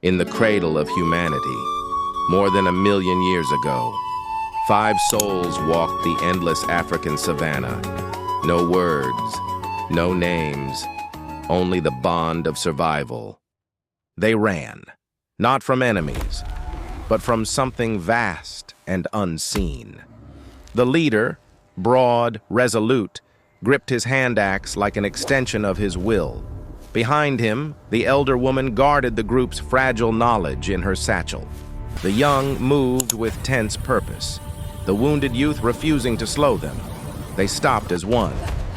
In the cradle of humanity, more than 1,000,000 years ago, 5 souls walked the endless African savanna. No words, no names, only the bond of survival. They ran, not from enemies, but from something vast and unseen. The leader, broad, resolute, gripped his hand axe like an extension of his will. Behind him, the elder woman guarded the group's fragile knowledge in her satchel. The young moved with tense purpose, the wounded youth refusing to slow them. They stopped as one,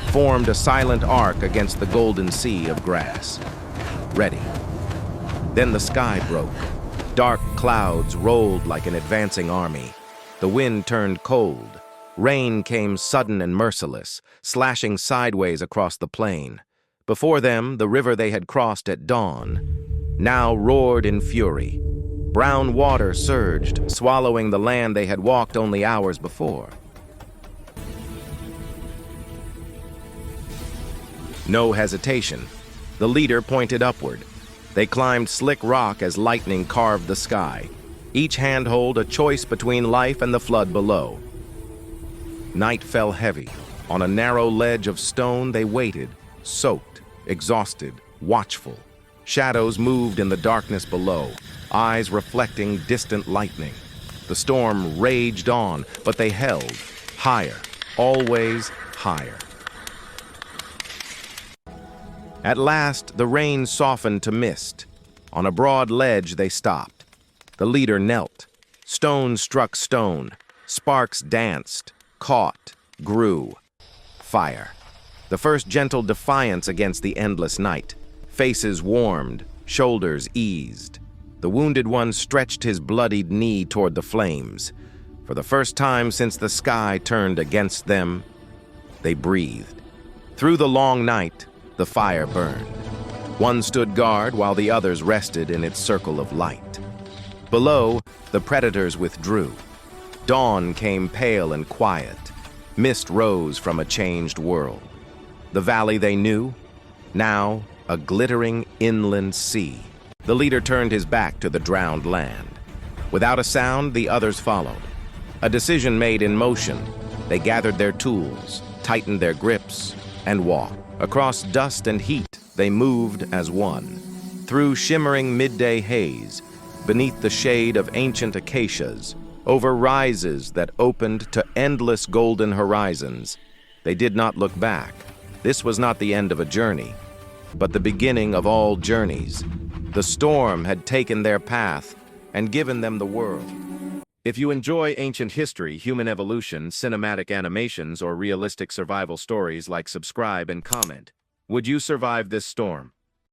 formed a silent arc against the golden sea of grass. Ready. Then the sky broke. Dark clouds rolled like an advancing army. The wind turned cold. Rain came sudden and merciless, slashing sideways across the plain. Before them, the river they had crossed at dawn now roared in fury. Brown water surged, swallowing the land they had walked only hours before. No hesitation. The leader pointed upward. They climbed slick rock as lightning carved the sky, each handhold a choice between life and the flood below. Night fell heavy. On a narrow ledge of stone they waited, soaked, exhausted, watchful. Shadows moved in the darkness below, eyes reflecting distant lightning. The storm raged on, but they held, higher, always higher. At last, the rain softened to mist. On a broad ledge, they stopped. The leader knelt. Stone struck stone. Sparks danced, caught, grew. Fire. The first gentle defiance against the endless night. Faces warmed, shoulders eased. The wounded one stretched his bloodied knee toward the flames. For the first time since the sky turned against them, they breathed. Through the long night, the fire burned. One stood guard while the others rested in its circle of light. Below, the predators withdrew. Dawn came pale and quiet. Mist rose from a changed world. The valley they knew, now a glittering inland sea. The leader turned his back to the drowned land. Without a sound, the others followed. A decision made in motion, they gathered their tools, tightened their grips, and walked. Across dust and heat, they moved as one. Through shimmering midday haze, beneath the shade of ancient acacias, over rises that opened to endless golden horizons. They did not look back. This was not the end of a journey, but the beginning of all journeys. The storm had taken their path and given them the world. If you enjoy ancient history, human evolution, cinematic animations, or realistic survival stories, like, subscribe and comment. Would you survive this storm?